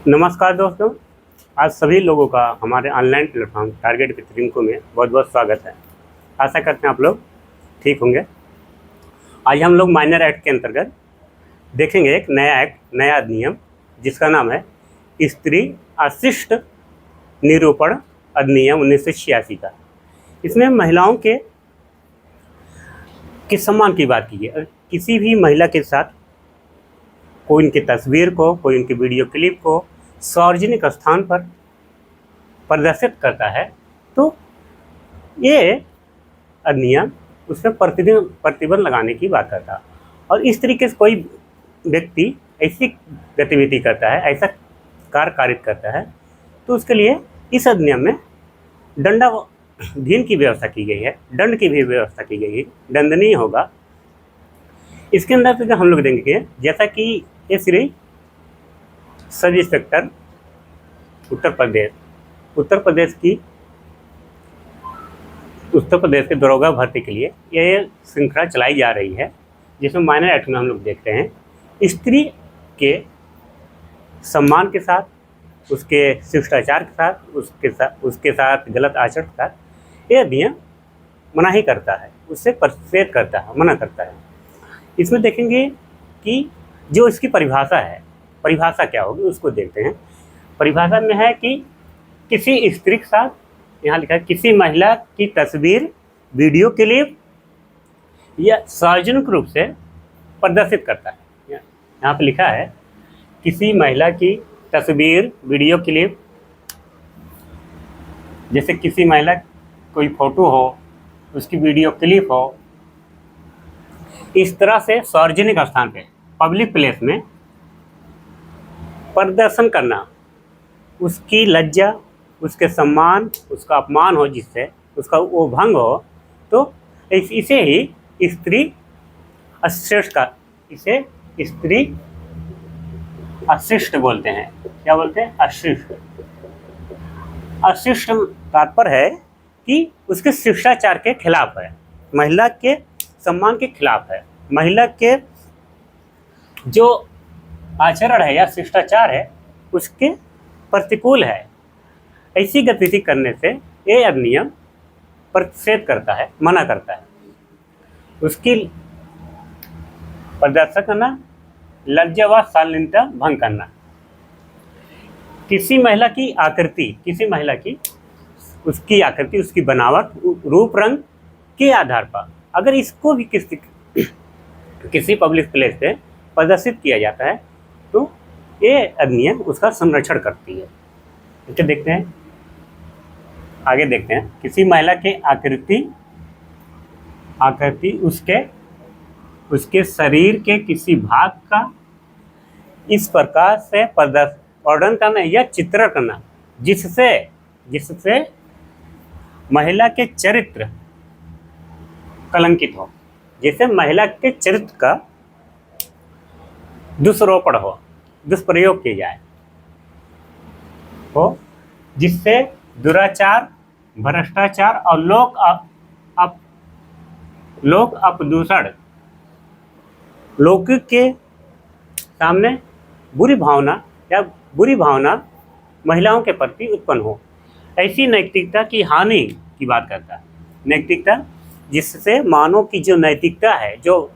नमस्कार दोस्तों। आज सभी लोगों का हमारे online platform target with Rinku में बहुत बहुत स्वागत है। आशा करते हैं आप लोग ठीक होंगे। आज हम लोग माइनर एक्ट के अंतर्गत देखेंगे एक नया एक्ट, नया अधिनियम, जिसका नाम है स्त्री अशिष्ट निरूपण अधिनियम 1986 का। इसमें महिलाओं के सम्मान की बात की है। किसी भी महिला के साथ कोई उनकी तस्वीर को, कोई उनकी वीडियो क्लिप को सार्वजनिक स्थान पर प्रदर्शित करता है तो ये अधिनियम उसमें प्रतिबंध लगाने की बात करता है। और इस तरीके से कोई व्यक्ति ऐसी गतिविधि करता है, ऐसा कार्य कारित करता है, तो उसके लिए इस अधिनियम में दंडाधीन की व्यवस्था की गई है, दंड की भी व्यवस्था की गई है, दंडनीय होगा। इसके अंदर तो हम लोग देखेंगे जैसा कि ये श्री सब इंस्पेक्टर उत्तर प्रदेश के दरोगा भर्ती के लिए यह श्रृंखला चलाई जा रही है, जिसमें माइनर एक्ट में हम लोग देखते हैं स्त्री के सम्मान के साथ, उसके शिष्टाचार के साथ, उसके साथ गलत आचरण के साथ यह अधिनियम मनाही करता है, उससे प्रतिषेध करता है, मना करता है। इसमें देखेंगे कि जो इसकी परिभाषा क्या होगी उसको देखते हैं। परिभाषा में है कि किसी स्त्री के साथ, यहाँ लिखा है किसी महिला की तस्वीर, वीडियो क्लिप या सार्वजनिक रूप से प्रदर्शित करता है। यहाँ पे लिखा है किसी महिला की तस्वीर, वीडियो क्लिप, जैसे किसी महिला कोई फोटो हो, उसकी वीडियो क्लिप हो, इस तरह से सार्वजनिक स्थान पे, पब्लिक प्लेस में प्रदर्शन करना, उसकी लज्जा, उसके सम्मान, उसका अपमान हो, जिससे उसका वो भंग हो, तो इसे ही स्त्री अशिष्ट का, इसे स्त्री अशिष्ट बोलते हैं। क्या बोलते हैं? अशिष्ट। अशिष्ट तात्पर्य है कि उसके शिष्टाचार के खिलाफ है, महिला के सम्मान के खिलाफ है, महिला के जो आचरण है या शिष्टाचार है उसके प्रतिकूल है। ऐसी गतिविधि करने से ये अधिनियम प्रतिषेध करता है, मना करता है। उसकी प्रदर्शन करना, लज्जा व शालीनता भंग करना, किसी महिला की आकृति, उसकी आकृति, उसकी बनावट, रूप रंग के आधार पर अगर इसको भी किसी पब्लिक प्लेस पे प्रदर्शित किया जाता है तो ये अधिनियम उसका संरक्षण करती है। इसे देखते हैं, आगे देखते हैं। किसी महिला के आकृति उसके शरीर के किसी भाग का इस प्रकार से वर्णन करना या चित्रण करना जिससे महिला के चरित्र कलंकित हो, जैसे महिला के चरित्र का दुष्प्रोपण हो, दुष्प्रयोग किया जाए हो, जिससे दुराचार, भ्रष्टाचार और लोक अपदूषण, लोक के सामने बुरी भावना महिलाओं के प्रति उत्पन्न हो, ऐसी नैतिकता की हानि की बात करता है। नैतिकता जिससे मानव की जो नैतिकता है, जो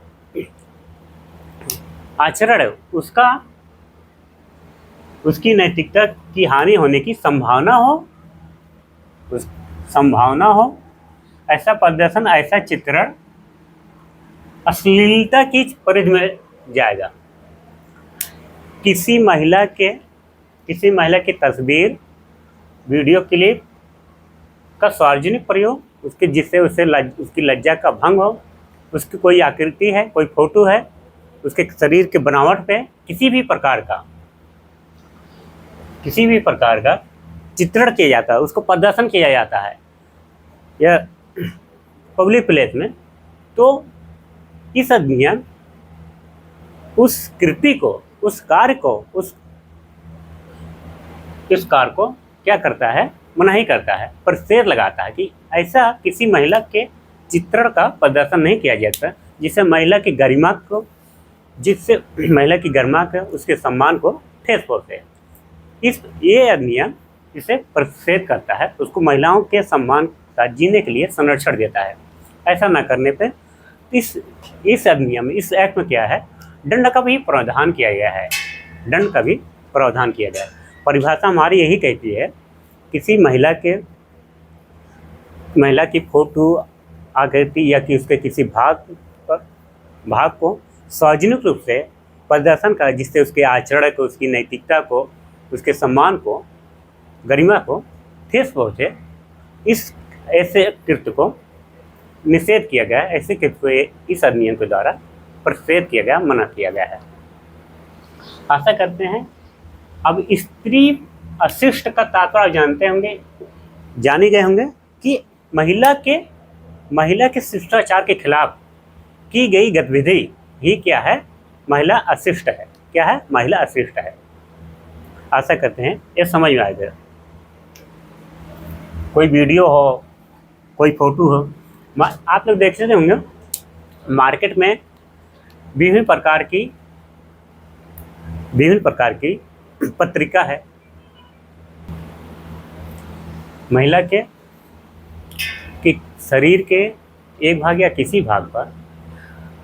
आचरण है, उसकी नैतिकता की हानि होने की संभावना हो, ऐसा प्रदर्शन, ऐसा चित्रण अश्लीलता की परिधि में जाएगा। किसी महिला की तस्वीर, वीडियो क्लिप का सार्वजनिक प्रयोग, जिससे उसकी लज्जा का भंग हो, उसकी कोई आकृति है, कोई फोटो है, उसके शरीर के बनावट पे किसी भी प्रकार का चित्रण किया जाता है, उसको प्रदर्शन किया जाता है या पब्लिक प्लेस में, तो इस अधिनियम उस कृति को, उस कार्य को क्या करता है? मनाही करता है, प्रतिषेध लगाता है कि ऐसा किसी महिला के चित्रण का प्रदर्शन नहीं किया जाता, जिससे महिला की गरिमा को, उसके सम्मान को ठेस पहुंचे। ये अधिनियम इसे प्रतिषेध करता है, उसको महिलाओं के सम्मान का जीने के लिए संरक्षण देता है। ऐसा न करने पर इस अधिनियम में, इस एक्ट में क्या है, दंड का भी प्रावधान किया गया है। दंड का भी प्रावधान किया गया है। परिभाषा हमारी यही कहती है, किसी महिला की फोटो, आकृति या कि उसके किसी भाग को सार्वजनिक रूप से प्रदर्शन कर, जिससे उसके आचरण को, उसकी नैतिकता को, उसके सम्मान को, गरिमा को ठेस पहुँचे, ऐसे कृत्य को निषेध किया गया। ऐसे कृत्य को इस अधिनियम के द्वारा प्रतिषेध किया गया, मना किया गया है। आशा करते हैं अब स्त्री अशिष्ट का तात्पर्य जानते होंगे, जाने गए होंगे कि महिला के शिष्टाचार के खिलाफ की गई गतिविधि ही क्या है, महिला अशिष्ट है। क्या है? महिला अशिष्ट है। आशा करते हैं ये समझ में आएगा। कोई वीडियो हो, कोई फोटो हो, आप लोग देख सकते होंगे मार्केट में विभिन्न प्रकार की पत्रिका है। महिला के शरीर के एक भाग या किसी भाग पर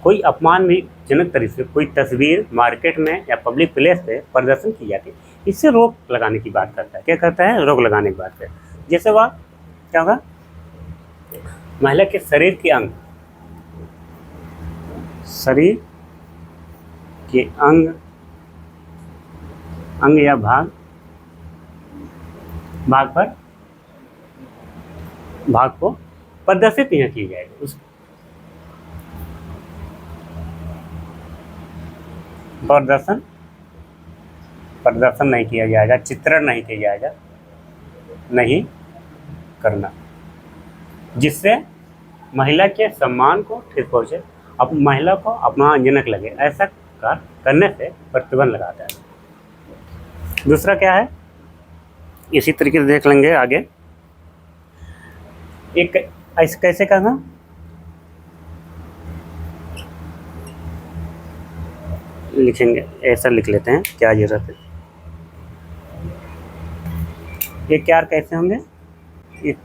कोई अपमानजनक तरीके से कोई तस्वीर मार्केट में या पब्लिक प्लेस पे प्रदर्शन की जाती है, इससे रोक लगाने की बात करता है। क्या करता है? रोक लगाने की बात करता है। जैसे वह क्या होगा, महिला के शरीर के अंग या भाग को प्रदर्शित यहाँ की जाएगी। उस प्रदर्शन नहीं किया जाएगा, चित्रण नहीं किया जाएगा, नहीं करना, जिससे महिला के सम्मान को ठेस पहुँचे, महिला को अपमानजनक लगे, ऐसा कार्य करने से प्रतिबंध लगाता है। दूसरा क्या है, इसी तरीके से देख लेंगे आगे। एक ऐसे कैसे करना, लिखेंगे, ऐसा लिख लेते हैं, क्या जरूरत है। ये कार्य कैसे होंगे, एक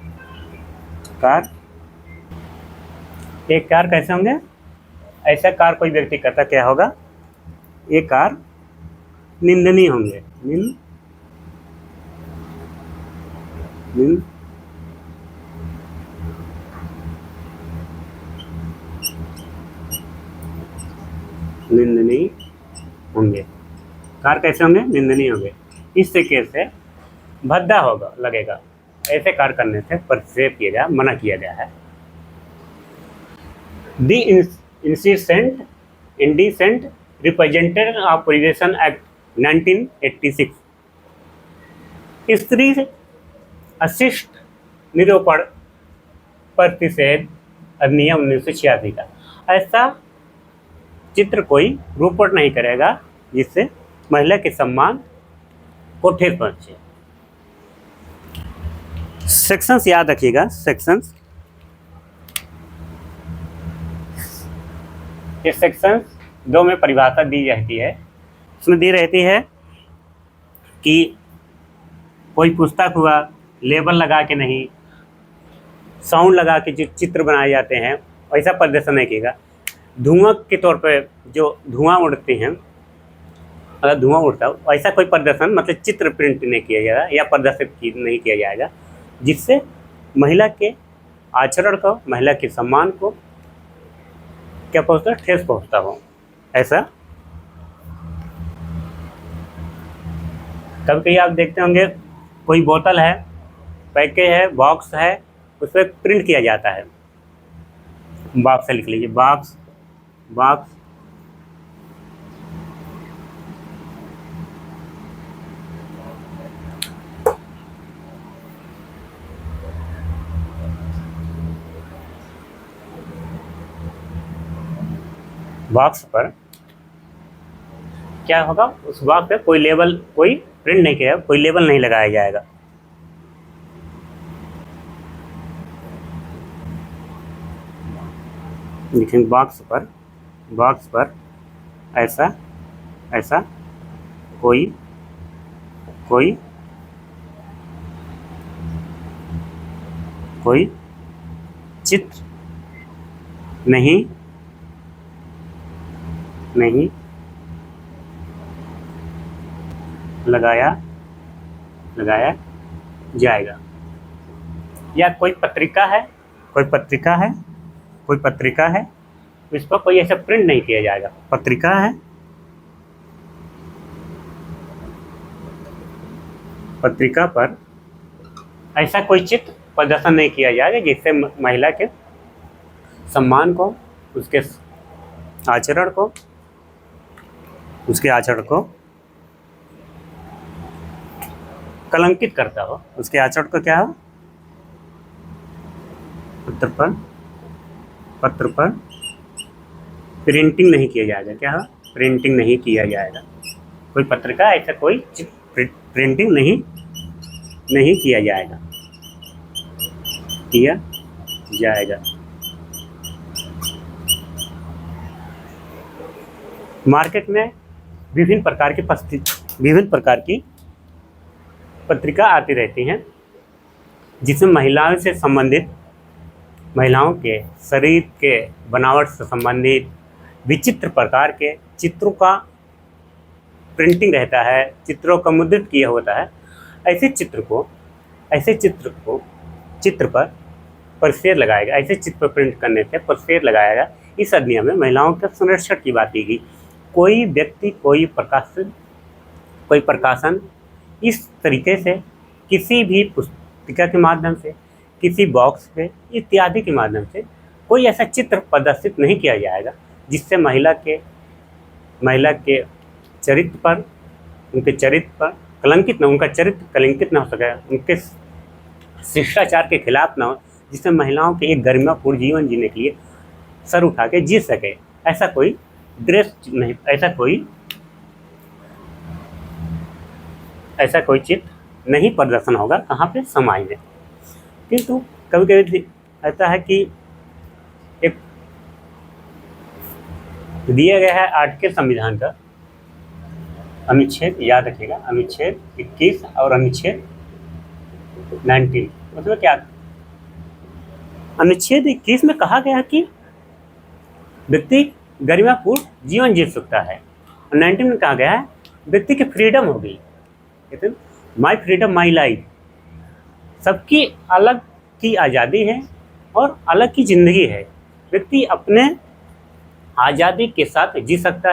कार्य कैसे होंगे, ऐसा कार्य कोई व्यक्ति करता क्या होगा, ये कार्य निंदनीय होंगे। निंदनीय होंगे। कार्य कैसे होंगे? निंदनीय होंगे। इस तरीके से भद्दा होगा, लगेगा। ऐसे कार्य करने से प्रतिषेध किया गया, मना किया गया है। The indecent representation of prevention act 1986, स्त्री अशिष्ट निरूपण प्रतिषेध अधिनियम 1986 का। ऐसा चित्र कोई रूपण नहीं करेगा जिससे महिला के सम्मान को ठेस पहुंचे। सेक्शंस याद रखिएगा, सेक्शंस। ये सेक्शंस 2 में परिभाषा दी रहती है। इसमें दी रहती है कि कोई पुस्तक हुआ, लेबल लगा के नहीं, साउंड लगा के जो चित्र बनाए जाते हैं वैसा प्रदर्शन नहीं किएगा। धुआं के तौर पे जो धुआं उड़ते हैं, अगर धुआं उड़ता है ऐसा कोई प्रदर्शन, मतलब चित्र प्रिंट नहीं किया जाएगा या प्रदर्शित नहीं किया जाएगा, जिससे महिला के आचरण को, महिला के सम्मान को क्या पहुँचता है, ठेस पहुँचता हो। ऐसा कभी कभी आप देखते होंगे कोई बोतल है, पैकेज है, बॉक्स है, उस पर प्रिंट किया जाता है। बॉक्स से लिख लीजिए, बॉक्स बॉक्स पर क्या होगा, उस बॉक्स पे कोई लेबल, कोई प्रिंट नहीं किया, कोई लेबल नहीं लगाया जाएगा। लिखेंगे बॉक्स पर ऐसा कोई कोई चित्र नहीं लगाया जाएगा। या कोई पत्रिका है इस पर कोई ऐसा प्रिंट नहीं किया जाएगा। पत्रिका है, पत्रिका पर ऐसा कोई चित्र प्रदर्शन नहीं किया जाएगा जिससे महिला के सम्मान को, उसके आचरण को कलंकित करता हो। उसके आचरण को क्या हो, पत्र पर प्रिंटिंग नहीं किया जाएगा। क्या हो, प्रिंटिंग नहीं किया जाएगा। कोई पत्रिका ऐसा कोई प्रिंटिंग नहीं किया जाएगा। मार्केट में विभिन्न प्रकार की पत्रिका आती रहती हैं जिसमें महिलाओं से संबंधित, महिलाओं के शरीर के बनावट से संबंधित विचित्र प्रकार के चित्रों का प्रिंटिंग रहता है, चित्रों का मुद्रित किया होता है। ऐसे चित्र पर परसेर लगाएगा। ऐसे चित्र पर प्रिंट करने से परसेर लगाएगा। इस अधिनियम में महिलाओं के संरक्षण की बात की गई। कोई व्यक्ति, कोई प्रकाशन इस तरीके से किसी भी पुस्तिका के माध्यम से, किसी बॉक्स पे इत्यादि के माध्यम से कोई ऐसा चित्र प्रदर्शित नहीं किया जाएगा जिससे महिला के चरित्र पर, उनके चरित्र पर उनका चरित्र कलंकित न हो सके, उनके शिष्टाचार के खिलाफ न हो, जिससे महिलाओं के एक गरिमापूर्ण जीवन जीने के लिए सर उठा के जी सके। ऐसा कोई दृश्य नहीं, ऐसा कोई चित्र नहीं प्रदर्शन होगा। कहाँ पे, समाज में। किंतु कभी कभी ऐसा है कि एक दिया गया है आर्टिकल संविधान का अनुच्छेद, याद रखिएगा, अनुच्छेद 21 और अनुच्छेद 19। उसमें क्या, अनुच्छेद 21 में कहा गया कि व्यक्ति गरिमापूर्ण जीवन जी सकता है, और 19 में कहा गया है व्यक्ति की फ्रीडम हो गई, माई फ्रीडम माई लाइफ। सबकी अलग की आज़ादी है और अलग की ज़िंदगी है। व्यक्ति अपने आज़ादी के साथ जी सकता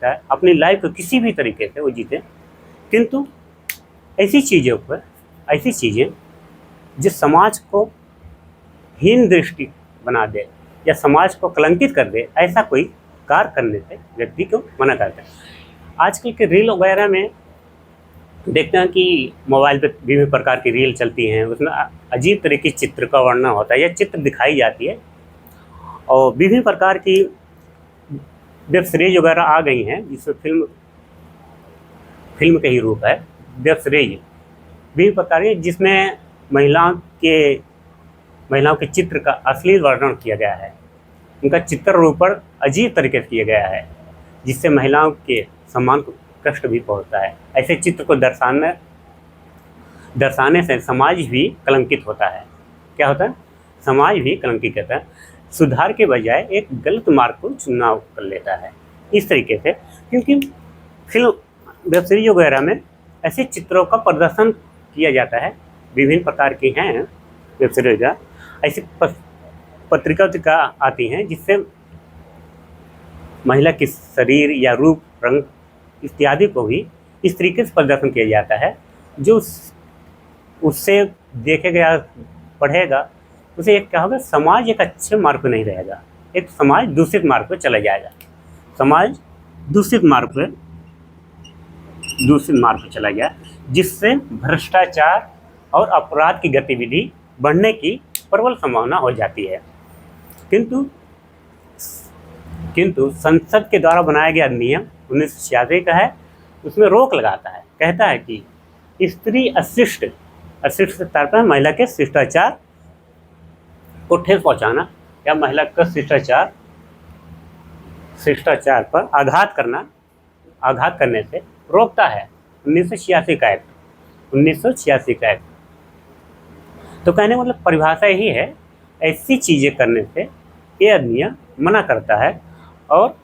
है, अपनी लाइफ को किसी भी तरीके से वो जीते। किंतु ऐसी चीज़ें जो समाज को हीन दृष्टि बना दे या समाज को कलंकित कर दे, ऐसा कोई कार्य करने से व्यक्ति को मना करता है। आजकल के रील वगैरह में देखते हैं कि मोबाइल पे विभिन्न प्रकार की रील चलती हैं, उसमें अजीब तरह की चित्र का वर्णन होता है या चित्र दिखाई जाती है, और विभिन्न प्रकार की वेब सीरीज वगैरह आ गई हैं जिसमें फिल्म का ही रूप है वेब सीरीज, विभिन्न प्रकार की, जिसमें महिलाओं के चित्र का अश्लील वर्णन किया गया है, उनका चित्र रूपण अजीब तरीके से किया गया है, जिससे महिलाओं के सम्मान को कष्ट भी पहुंचता है। ऐसे चित्र को दर्शाने से समाज भी कलंकित होता है। क्या होता है, समाज भी कलंकित होता है, सुधार के बजाय एक गलत मार्ग को चुनाव कर लेता है। इस तरीके से, क्योंकि फिल्म, वेब सीरीज वगैरह में ऐसे चित्रों का प्रदर्शन किया जाता है, विभिन्न प्रकार की हैं वेब सीरीज, ऐसी पत्रिका आती हैं जिससे महिला के शरीर या रूप, रंग इत्यादि को भी इस तरीके से प्रदर्शन किया जाता है जो उससे देखेगा, पढ़ेगा, उसे एक क्या होगा, समाज एक अच्छे मार्ग पर नहीं रहेगा, एक समाज दूषित मार्ग पर चला जाएगा। समाज दूषित मार्ग पर चला गया, जिससे भ्रष्टाचार और अपराध की गतिविधि बढ़ने की प्रबल संभावना हो जाती है। किंतु संसद के द्वारा बनाया गया नियम 1986 का है, उसमें रोक लगाता है, कहता है कि स्त्री अशिष्ट से तात्पर्य महिला के शिष्टाचार को ठेस पहुंचाना या महिला का शिष्टाचार पर आघात करना आघात करने से रोकता है। 1986 का एक्ट, 1986 का एक्ट। तो कहने का मतलब परिभाषा यही है, ऐसी चीज़ें करने से ये अधिनियम मना करता है और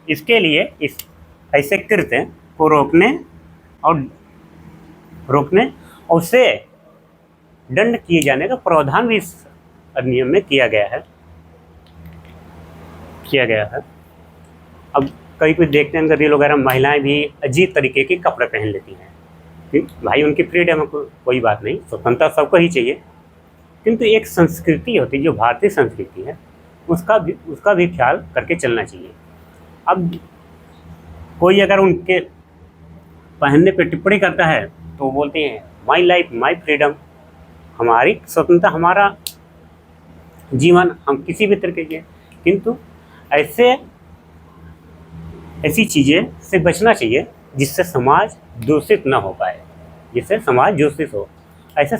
इसके लिए इस ऐसे कृत्य को रोकने और उससे दंड किए जाने का प्रावधान भी इस अधिनियम में किया गया है। अब कहीं कुछ देखते हैं रील वगैरह, महिलाएं भी अजीब तरीके के कपड़े पहन लेती हैं। भाई उनकी फ्रीडम है, कोई बात नहीं, स्वतंत्रता सबको ही चाहिए, किंतु एक संस्कृति होती है जो भारतीय संस्कृति है, उसका भी ख्याल करके चलना चाहिए। अब कोई अगर उनके पहनने पे टिप्पणी करता है तो बोलते हैं माई लाइफ माई फ्रीडम, हमारी स्वतंत्रता, हमारा जीवन, हम किसी भी तरीके के। किंतु ऐसी चीज़ें से बचना चाहिए जिससे समाज दूषित न हो पाए, जिससे समाज दूषित हो। ऐसे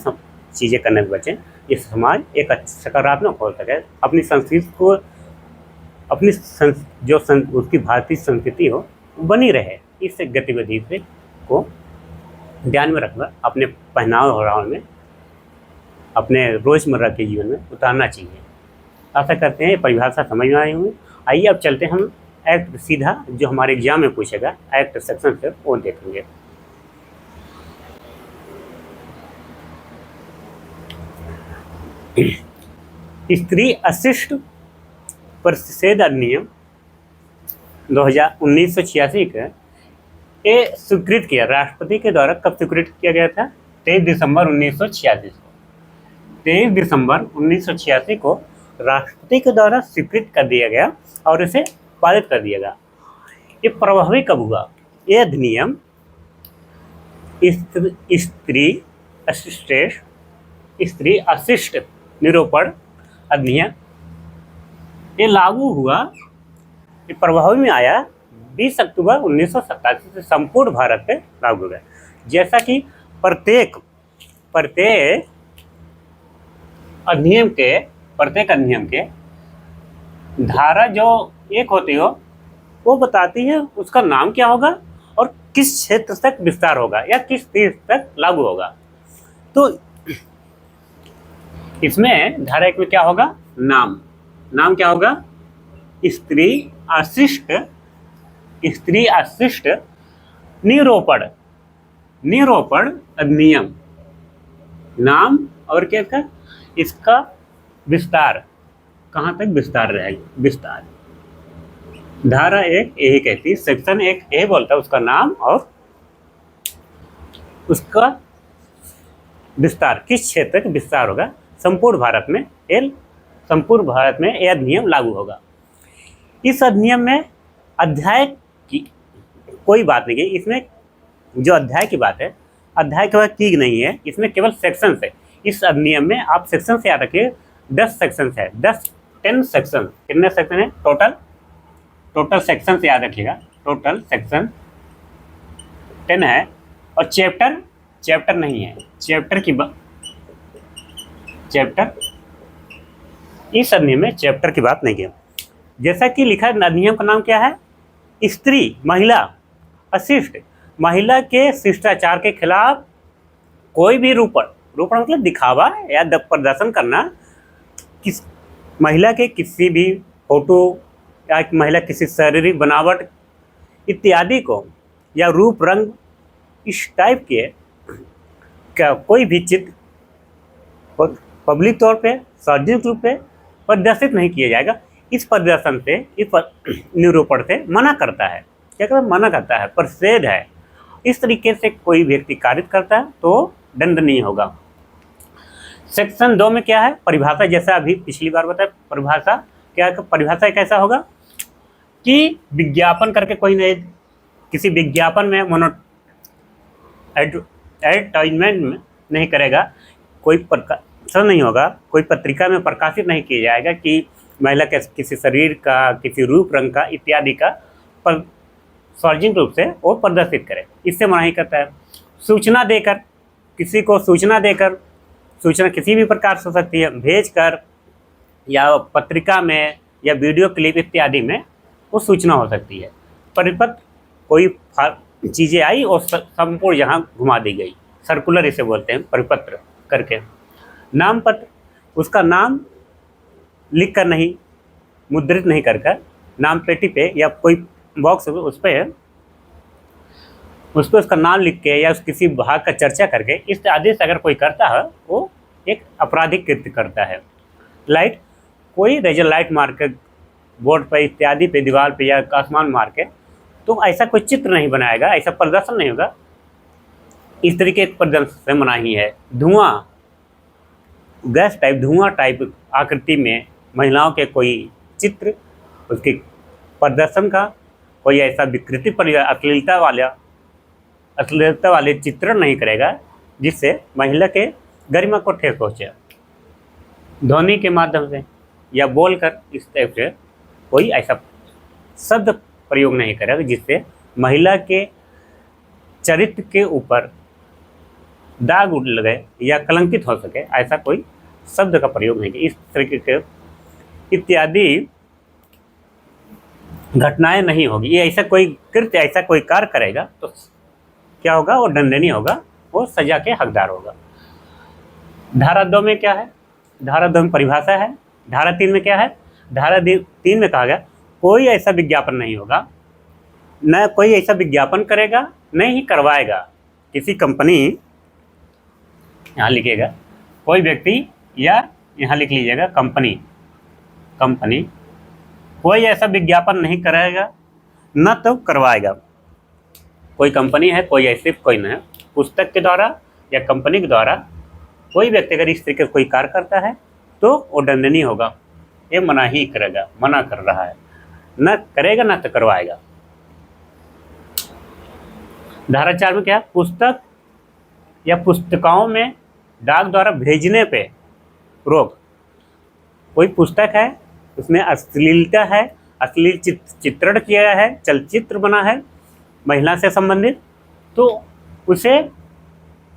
चीज़ें करने से बचें जिससे समाज एक सकारात्मक हो सके, अपनी संस्कृति को, अपनी उसकी भारतीय संस्कृति हो बनी रहे। इस गतिविधि से को ध्यान में रखकर अपने पहनाव ओढ़ाव में, अपने रोज़मर्रा के जीवन में उतारना चाहिए। आशा करते हैं परिभाषा समझ में आई हुई। आइए अब चलते हैं हम एक्ट सीधा जो हमारे एग्जाम में पूछेगा, एक्ट सेक्शन से वो देखेंगे। स्त्री अशिष्ट प्रतिषेध अधिनियम 1986 का ये स्वीकृत किया राष्ट्रपति के द्वारा। कब स्वीकृत किया गया था? 23 दिसंबर 1986 को। 23 दिसंबर 1986 को राष्ट्रपति के द्वारा स्वीकृत कर दिया गया और इसे पारित कर दिया गया। ये प्रभावी कब हुआ? ये अधिनियम स्त्री अशिष्ट निरूपण अधिनियम ये लागू हुआ, ये प्रभावी में आया 20 अक्टूबर 1987 से संपूर्ण भारत पे लागू हो गया। जैसा कि प्रत्येक अधिनियम के धारा जो एक होती हो वो बताती है उसका नाम क्या होगा और किस क्षेत्र तक विस्तार होगा या किस देश तक लागू होगा। तो इसमें धारा 1 में क्या होगा? नाम क्या होगा? स्त्री अशिष्ट निरूपण अधिनियम। नाम और क्या था? इसका विस्तार कहाँ तक विस्तार रहेगा? विस्तार धारा 1 यही कहती है, सेक्शन 1 यही बोलता है उसका नाम और उसका विस्तार, किस क्षेत्र तक विस्तार होगा। संपूर्ण भारत में यह अधिनियम लागू होगा। इस अधिनियम में अध्याय की कोई बात नहीं है। इसमें जो अध्याय की बात है, अध्याय के बाद की नहीं है, इसमें केवल सेक्शन है। इस अधिनियम में आप सेक्शन से याद रखिए, 10 सेक्शन है, 10 सेक्शन। कितने सेक्शन है टोटल सेक्शन से याद रखिएगा, टोटल सेक्शन 10 है। और चैप्टर नहीं है, चैप्टर इस अधिनियम में चैप्टर की बात नहीं है। जैसा कि लिखा है, अधिनियम का नाम क्या है? स्त्री महिला अशिष्ट, महिला के शिष्टाचार के खिलाफ कोई भी रूपण मतलब दिखावा या प्रदर्शन करना, किस महिला के किसी भी फोटो या महिला किसी शारीरिक बनावट इत्यादि को या रूप रंग इस टाइप के क्या कोई भी चित्र पब्लिक तौर पे सार्वजनिक रूप से प्रदर्शित नहीं किया जाएगा। इस प्रदर्शन से, इस निरूपण से मना करता है। क्या कहता है? मना करता है, प्रतिषेध है। इस तरीके से कोई व्यक्ति कार्य करता है तो दंड नहीं होगा। सेक्शन 2 में क्या है? परिभाषा। जैसा अभी पिछली बार बताया, परिभाषा क्या? परिभाषा कैसा होगा कि विज्ञापन करके कोई नहीं, किसी विज्ञापन में एडवर्टाइजमेंट में नहीं करेगा, कोई प्रकाशन नहीं होगा, कोई पत्रिका में प्रकाशित नहीं किया जाएगा कि महिला के किसी शरीर का, किसी रूप रंग का इत्यादि का सार्वजनिक रूप से वो प्रदर्शित करे। इससे मना ही करता है। सूचना देकर, किसी को सूचना देकर, सूचना किसी भी प्रकार से हो सकती है, भेजकर या पत्रिका में या वीडियो क्लिप इत्यादि में वो सूचना हो सकती है। परिपत्र कोई चीज़ें आई और संपूर्ण यहाँ घुमा दी गई, सर्कुलर इसे बोलते हैं, परिपत्र करके। नाम पत्र, उसका नाम लिख कर नहीं, मुद्रित नहीं कर नाम पेटी पे या कोई बॉक्स उस पर उसका नाम लिख के या उस किसी भाग का चर्चा करके इस आदेश अगर कोई करता है वो एक आपराधिक कृत्य करता है। लाइट, कोई रेजर लाइट मार के बोर्ड पर इत्यादि पे, दीवार पे या आसमान मार के, तो ऐसा कोई चित्र नहीं बनाएगा, ऐसा प्रदर्शन नहीं होगा। इस तरीके के प्रदर्शन से मनाही है। धुआं, गैस टाइप, धुआं टाइप आकृति में महिलाओं के कोई चित्र, उसके प्रदर्शन का कोई ऐसा विकृति पर अश्लीलता वाले चित्रण नहीं करेगा जिससे महिला के गरिमा को ठेस पहुँचे। ध्वनि के माध्यम से या बोलकर इस टाइप से कोई ऐसा शब्द प्रयोग नहीं करेगा जिससे महिला के चरित्र के ऊपर दाग उड़ लगे या कलंकित हो सके, ऐसा कोई शब्द का प्रयोग नहीं किया। इस तरीके के इत्यादि घटनाएं नहीं होगी। ये ऐसा कोई कृत्य, ऐसा कोई कार्य करेगा तो क्या होगा, वो दंडनीय होगा, वो सजा के हकदार होगा। धारा 2 में क्या है, धारा 2 में परिभाषा है। धारा 3 में क्या है, धारा 3 में कहा गया कोई ऐसा विज्ञापन नहीं होगा, न कोई ऐसा विज्ञापन करेगा, न ही करवाएगा। किसी कंपनी, यहाँ लिखिएगा कोई व्यक्ति, या यहाँ लिख लीजिएगा कंपनी कोई ऐसा विज्ञापन नहीं करेगा न तो करवाएगा। कोई कंपनी है, कोई ऐसे कोई न है, पुस्तक के द्वारा या कंपनी के द्वारा कोई व्यक्ति अगर इस तरीके से कोई कार्य करता है तो वो दंडनीय होगा। ये मना ही करेगा, मना कर रहा है, न करेगा न तो करवाएगा। धारा 4 में क्या, पुस्तक या पुस्तिकाओं में डाक द्वारा भेजने पे रोक। कोई पुस्तक है, उसमें अश्लीलता है, अश्लील चित्रण किया गया है, चलचित्र बना है महिला से संबंधित, तो उसे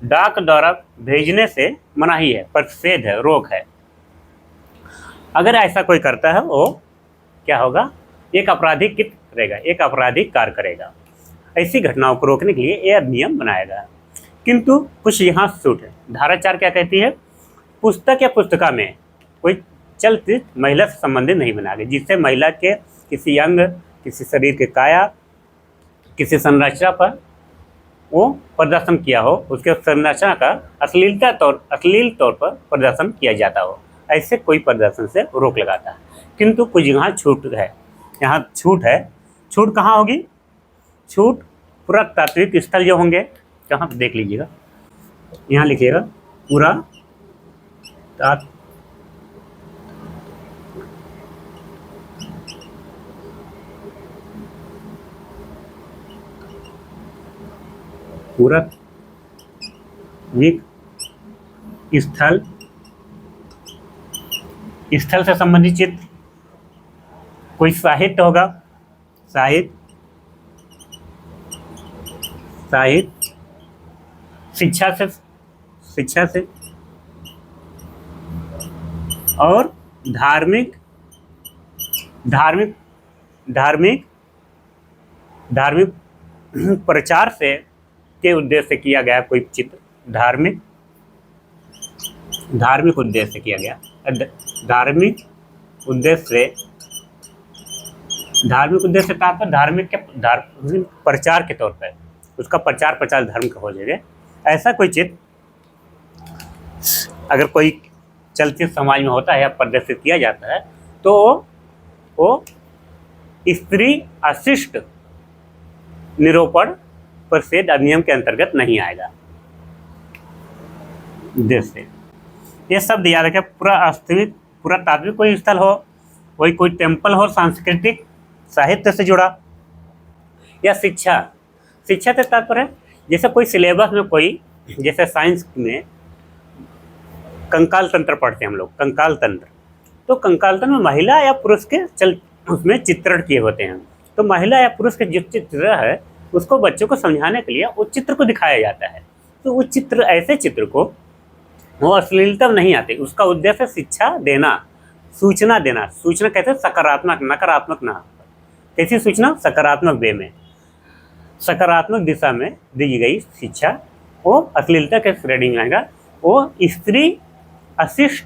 डाक द्वारा भेजने से मनाही है, प्रतिषेध है, रोक है। अगर ऐसा कोई करता है वो क्या होगा, एक आपराधिक कृत्य करेगा, एक आपराधिक कार्य करेगा। ऐसी घटनाओं को रोकने के लिए यह अधिनियम बनाया गया। किंतु कुछ यहाँ छूट है। धारा 4 क्या कहती है, पुस्तक या पुस्तिका में कोई चलचित्र महिला से संबंधित नहीं बनाया गया जिससे महिला के किसी अंग, किसी शरीर के काया, किसी संरचना पर वो प्रदर्शन किया हो, उसके संरचना का अश्लील तौर पर प्रदर्शन किया जाता हो, ऐसे कोई प्रदर्शन से रोक लगाता है। किंतु कुछ यहाँ छूट है। यहाँ छूट है। छूट कहाँ होगी, छूट पुरातात्विक स्थल जो होंगे, कहाँ देख लीजिएगा, यहाँ लिखिएगा पुरातात्विक स्थल से संबंधित चित्र, कोई साहित्य होगा, साहित्य, शिक्षा से और धार्मिक प्रचार से के उद्देश्य से किया गया कोई चित्र, धार्मिक उद्देश्य से किया गया, धार्मिक उद्देश्य तात्पर्य धार्मिक प्रचार के तौर पर, उसका प्रचार धर्म का हो जाएगा। ऐसा कोई चित्र अगर कोई चलचित्र समाज में होता है या प्रदर्शित किया जाता है तो वो स्त्री अशिष्ट निरूपण प्रतिषेध अधिनियम के अंतर्गत नहीं आएगा। जैसे ये शब्द याद रखें, पुरातात्विक कोई स्थल हो, कोई टेम्पल हो, सांस्कृतिक साहित्य से जुड़ा, या शिक्षा से तात्पर्य जैसे कोई सिलेबस में कोई, जैसे साइंस में कंकाल तंत्र पढ़ते हैं हम लोग, कंकाल तंत्र, तो कंकाल तंत्र में महिला या पुरुष के उसमें चित्रण किए होते हैं। तो महिला या पुरुष के जो चित्र है उसको बच्चों को समझाने के लिए उस चित्र को दिखाया जाता है। तो उस चित्र, ऐसे चित्र को वो अश्लीलता नहीं आती, उसका उद्देश्य शिक्षा देना, सूचना देना। सूचना कहते हैं सकारात्मक, नकारात्मक ना। कैसी सूचना, सकारात्मक वे में। सकारात्मक दिशा में दी गई शिक्षा वो अश्लीलता के श्रेणी में आएगा, वो स्त्री अशिष्ट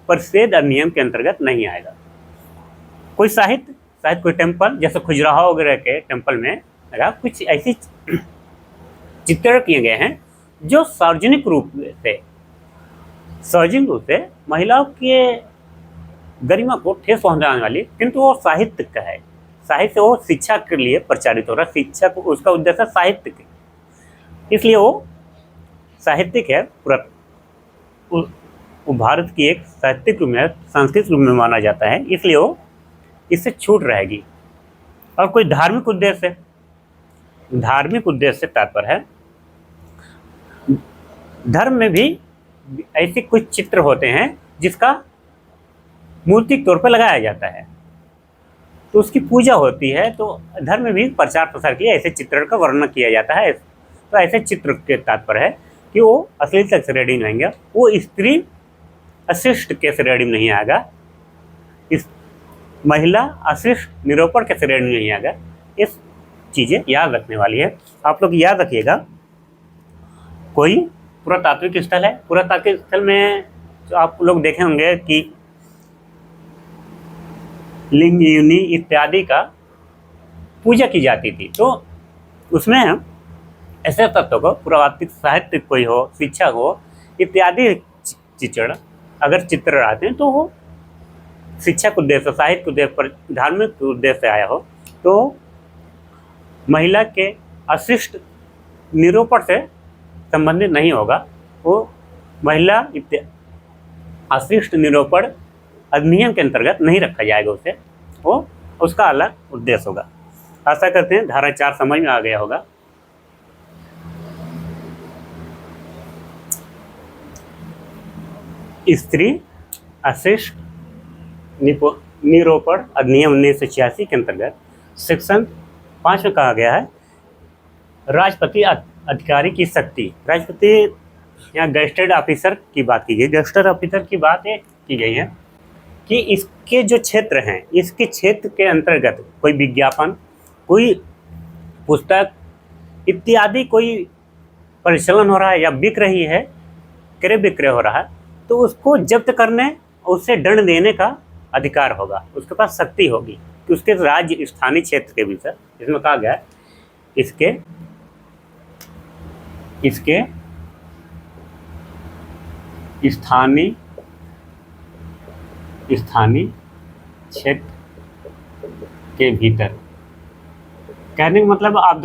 परिच्छेद अधिनियम के अंतर्गत नहीं आएगा। कोई साहित्य कोई टेम्पल, जैसे खजुराहो वगैरह के टेम्पल में अगर कुछ ऐसी चित्रण किए गए हैं जो सार्वजनिक रूप से महिलाओं के गरिमा को ठेस पहुंचाने वाली, किंतु वो साहित्य का है, साहित्य वो शिक्षा के लिए प्रचारित हो रहा है, शिक्षा को उसका उद्देश्य साहित्य के, इसलिए वो साहित्यिक है। वो भारत की एक साहित्यिक रूप में, सांस्कृतिक रूप में माना जाता है, इसलिए वो इससे छूट रहेगी। और कोई धार्मिक उद्देश्य से तात्पर्य है, धर्म में भी ऐसे कुछ चित्र होते हैं जिसका मूर्तिक तौर पर लगाया जाता है, तो उसकी पूजा होती है, तो धर्म में भी प्रचार प्रसार के लिए ऐसे चित्रण का वर्णन किया जाता है। तो ऐसे चित्र के तात्पर्य है कि वो अश्लीलता के श्रेणी में आएंगे, वो स्त्री अशिष्ट के श्रेणी में नहीं आएगा, इस महिला अशिष्ट निरूपण के श्रेणी में नहीं आएगा। इस चीज़ें याद रखने वाली है, आप लोग याद रखिएगा। कोई पुरातात्विक स्थल है, पुरातात्विक स्थल में तो आप लोग देखे होंगे कि लिंग, योनि इत्यादि का पूजा की जाती थी, तो उसमें ऐसे तत्वों को पुरातात्विक साहित्य कोई हो, शिक्षा हो इत्यादि चित्रण अगर चित्र आते हैं तो वो शिक्षा के उद्देश्य, साहित्य के उद्देश्य पर, धार्मिक उद्देश्य से आया हो, तो महिला के अशिष्ट निरूपण से संबंधित नहीं होगा, वो महिला अशिष्ट निरूपण अधिनियम के अंतर्गत नहीं रखा जाएगा उसे, वो उसका अलग उद्देश्य होगा। आशा करते हैं धारा 4 समझ में आ गया होगा। स्त्री अशिष्ट निरूपण अधिनियम 1986 के अंतर्गत सेक्शन 5 में कहा गया है, राष्ट्रपति अधिकारी की शक्ति। राष्ट्रपति यहाँ गेस्टेड ऑफिसर की बात की गई, गेस्टेड ऑफिसर की बात की गई है कि इसके जो क्षेत्र हैं, इसके क्षेत्र के अंतर्गत कोई विज्ञापन, कोई पुस्तक इत्यादि कोई परिचालन हो रहा है या बिक रही है, क्रय विक्रय हो रहा है, तो उसको जब्त करने, उससे दंड देने का अधिकार होगा, उसके पास शक्ति होगी कि उसके राज्य स्थानीय क्षेत्र के भीतर, इसमें कहा गया है इसके स्थानीय क्षेत्र के भीतर। कहने का मतलब आप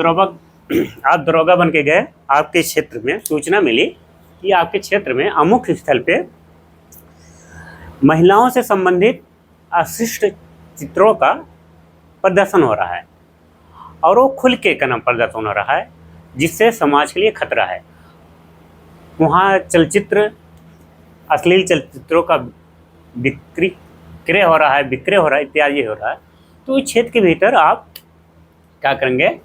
दरोगा बन के गए, आपके क्षेत्र में सूचना मिली कि आपके क्षेत्र में अमुक स्थल पे महिलाओं से संबंधित अशिष्ट चित्रों का प्रदर्शन हो रहा है और वो खुल के का नाम प्रदर्शन हो रहा है, जिससे समाज के लिए खतरा है। वहाँ चलचित्र, अश्लील चलचित्रों का विक्रय हो रहा है इत्यादि हो रहा है, तो इस क्षेत्र के भीतर आप क्या करेंगे,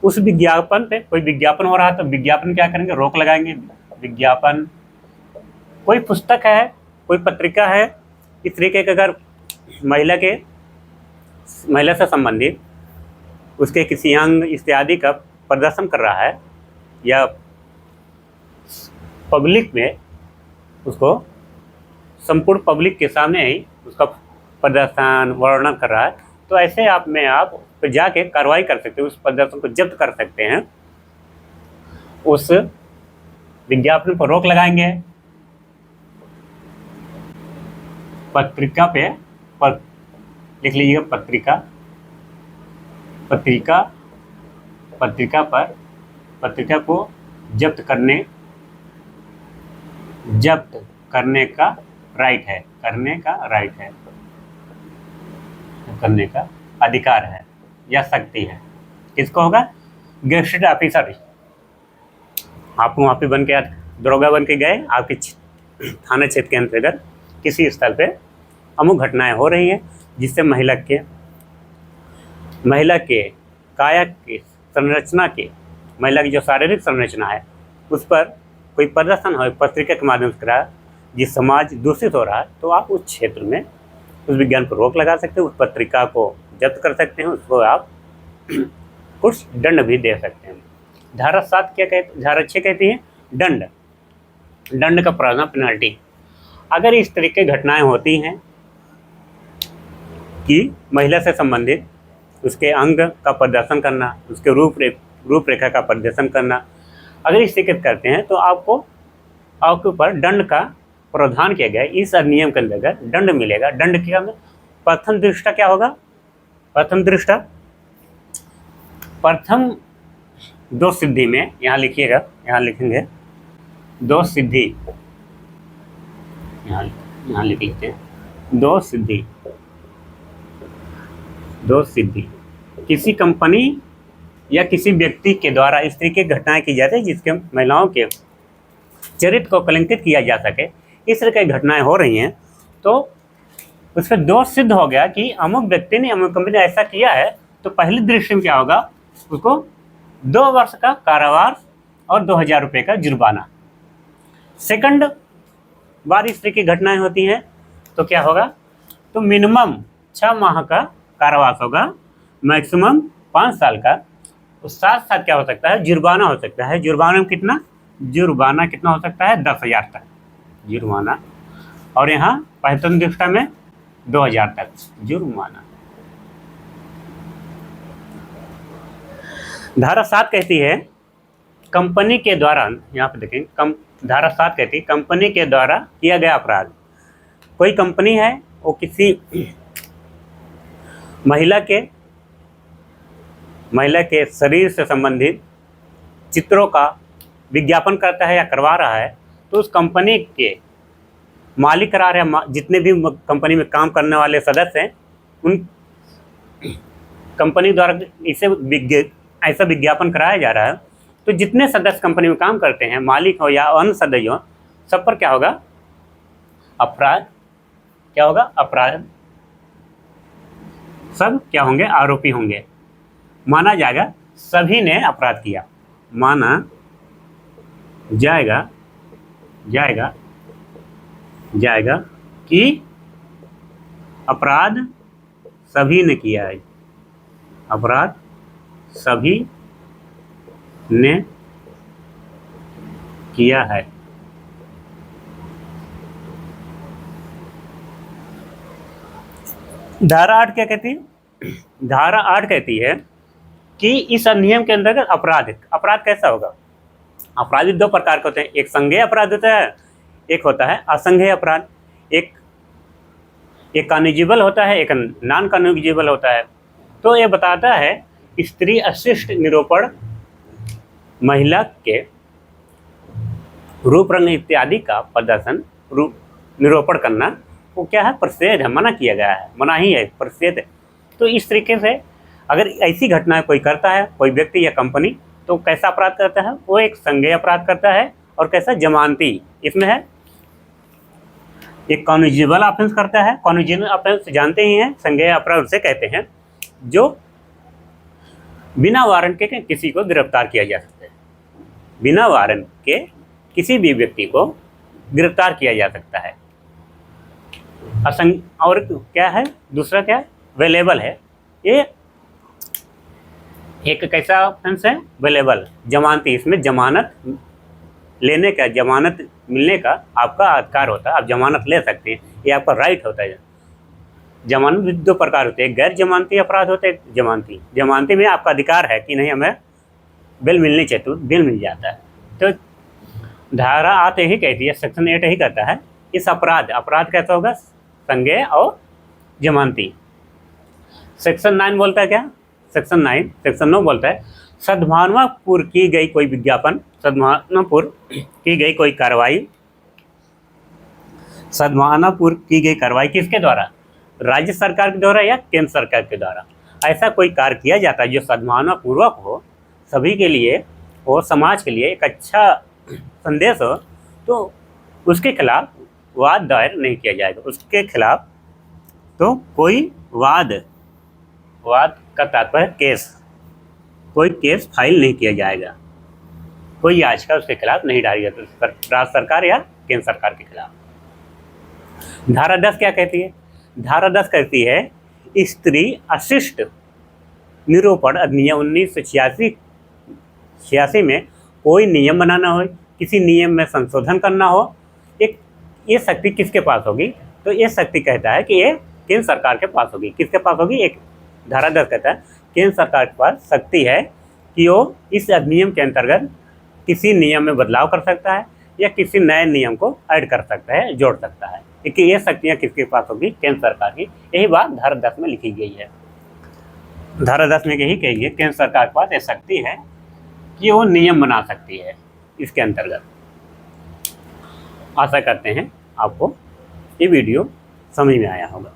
उस विज्ञापन पे, कोई विज्ञापन हो रहा है तो विज्ञापन क्या करेंगे, रोक लगाएंगे। विज्ञापन, कोई पुस्तक है, कोई पत्रिका है, इस तरीके के अगर महिला से संबंधित उसके किसी अंग इत्यादि का प्रदर्शन कर रहा है या पब्लिक में उसको संपूर्ण पब्लिक के सामने ही उसका प्रदर्शन वर्णन कर रहा है, तो ऐसे आप फिर जाके कार्रवाई कर सकते हैं, उस प्रदर्शन को जब्त कर सकते हैं, उस विज्ञापन पर रोक लगाएंगे। पत्रिका पे लिख लीजिएगा, पत्रिका को जब्त करने का राइट है, करने का अधिकार है या शक्ति है। किसको होगा, गेस्टेड ऑफिसर। आप वहाँ पे दरोगा बन के गए, आपके थाना क्षेत्र के अंतर्गत किसी स्थल पे अमुक घटनाएं हो रही हैं जिससे महिला के काया के संरचना के, महिला की जो शारीरिक संरचना है उस पर कोई प्रदर्शन हो पत्रिका के माध्यम से करा, जिस समाज दूषित हो रहा है, तो आप उस क्षेत्र में उस विज्ञान पर रोक लगा सकते हैं, उस पत्रिका को जब्त कर सकते हैं, उसको आप कुछ दंड भी दे सकते हैं। धारा 7 क्या कहती, धारा 6 कहती है दंड। दंड का प्रावधान, पेनल्टी। अगर इस तरह की घटनाएं होती हैं कि महिला से संबंधित उसके अंग का प्रदर्शन करना, उसके रूपरेखा का प्रदर्शन करना, अगर इस तरीके करते हैं तो आपके ऊपर दंड का प्रावधान किया गया। इस अधिनियम के अंतर्गत दंड मिलेगा। दंड क्या में प्रथम दृष्टा क्या होगा? प्रथम दृष्टा, प्रथम दोष सिद्धि में, यहाँ लिखिएगा, यहाँ लिखेंगे दोष सिद्धि, यहाँ लिख लेते हैं दोष सिद्धि। दोष सिद्धि किसी कंपनी या किसी व्यक्ति के द्वारा इस तरीके की घटनाएं की जाती है जिसके महिलाओं के चरित्र को कलंकित किया जा सके, इस तरह की घटनाएं हो रही हैं, तो उस पर दोष सिद्ध हो गया कि अमुक व्यक्ति ने, अमुक कंपनी ने ऐसा किया है, तो पहली दृष्टि में क्या होगा? उसको 2 वर्ष का कारावास और 2000 रुपये का जुर्माना। सेकंड बार इस तरह की घटनाएं होती हैं तो क्या होगा? तो मिनिमम 6 माह का कारावास होगा, मैक्सिमम 5 साल का। उस साथ साथ क्या हो सकता है? जुर्माना हो सकता है। जुर्माना में कितना? जुर्माना कितना हो सकता है? 10,000 तक जुर्माना, और यहाँ प्रथम दृष्टा में 2000 तक जुर्माना। धारा 7 कहती है कंपनी के द्वारा, यहाँ पे देखें, धारा 7 कहती है कंपनी के द्वारा किया गया अपराध। कोई कंपनी है, वो किसी महिला के शरीर से संबंधित चित्रों का विज्ञापन करता है या करवा रहा है, तो उस कंपनी के मालिक करा रहे हैं, जितने भी कंपनी में काम करने वाले सदस्य हैं, उन कंपनी द्वारा इसे ऐसा विज्ञापन कराया जा रहा है, तो जितने सदस्य कंपनी में काम करते हैं, मालिक हो या अन्य सदस्य हो, सब पर क्या होगा? अपराध। क्या होगा? अपराध। सब क्या होंगे? आरोपी होंगे। माना जाएगा सभी ने अपराध किया, माना जाएगा कि अपराध सभी ने किया है। अपराध सभी ने किया है। धारा 8 क्या कहती है? धारा 8 कहती है कि इस अधिनियम के अंतर्गत अपराध कैसा होगा? अपराधी 2 प्रकार के होते हैं। एक संज्ञेय अपराध होता है, एक होता है असंज्ञेय अपराध। एक कॉन्युजिबल होता है, एक नॉन कॉन्युजिबल होता है। तो ये बताता है स्त्री अशिष्ट निरूपण, महिला के रूप रंग इत्यादि का प्रदर्शन, निरूपण करना, वो क्या है? प्रषेध है, मना किया गया है, मनाही है, प्रषेध है। तो इस तरीके से अगर ऐसी घटनाएं कोई करता है, कोई व्यक्ति या कंपनी, तो कैसा अपराध करता है? वो एक संज्ञेय अपराध करता है। और कैसा? जमानती। इसमें है एक कॉन्युजिबल ऑफेंस करता है। कॉन्युजिबल ऑफेंस जानते ही हैं, संज्ञेय अपराध उसे कहते हैं जो बिना वारंट के किसी को गिरफ्तार किया जा सकता है। बिना वारंट के किसी भी व्यक्ति को गिरफ्तार किया जा सकता है। और क्या है? दूसरा क्या है? वेलेबल है। ये एक कैसा ऑफेंस है? वेलेबल, जमानती। इसमें जमानत लेने का, जमानत मिलने का आपका अधिकार होता है, आप जमानत ले सकते हैं, ये आपका राइट होता है। जमानत भी 2 प्रकार होते हैं, गैर जमानती अपराध होते हैं, जमानती। जमानती में आपका अधिकार है कि नहीं, हमें बेल मिलनी चाहिए, तो बेल मिल जाता है। तो धारा 8 ही कहती है, सेक्शन 8 ही कहता है इस अपराध कैसा होगा? संज्ञेय और जमानती। सेक्शन 9 बोलता है क्या? सेक्शन 9 बोलता है सद्भावनापूर्व की गई कोई विज्ञापन, सद्भावनापूर्व की गई कोई कार्रवाई, सद्भावनापूर्व की गई कार्रवाई किसके द्वारा? राज्य सरकार के द्वारा या केंद्र सरकार के द्वारा। ऐसा कोई कार्य किया जाता है जो सद्भावनापूर्वक हो, सभी के लिए हो, समाज के लिए एक अच्छा संदेश हो, तो उसके खिलाफ वाद दायर नहीं किया जाएगा। उसके खिलाफ तो कोई वाद का तात्पर्य केस, कोई केस फाइल नहीं किया जाएगा, कोई याचिका उसके खिलाफ नहीं डाली जाती, राज्य सरकार या केंद्र सरकार के खिलाफ। धारा 10 क्या कहती है? धारा 10 कहती है स्त्री अशिष्ट निरूपण अधिनियम 1986 में कोई नियम बनाना हो, किसी नियम में संशोधन करना हो, एक ये शक्ति किसके पास होगी? तो ये शक्ति कहता है कि ये केंद्र सरकार के पास होगी। किसके पास होगी? एक धारा 10 कहता है केंद्र सरकार के पास शक्ति है कि वो इस अधिनियम के अंतर्गत किसी नियम में बदलाव कर सकता है या किसी नए नियम को ऐड कर सकता है, जोड़ सकता है। कि ये शक्तियाँ किसके पास होगी? केंद्र सरकार की। यही बात धारा 10 में लिखी गई है। धारा 10 में यही कही है केंद्र सरकार के पास ये शक्ति है कि वो नियम बना सकती है इसके अंतर्गत। आशा करते हैं आपको ये वीडियो समझ में आया होगा।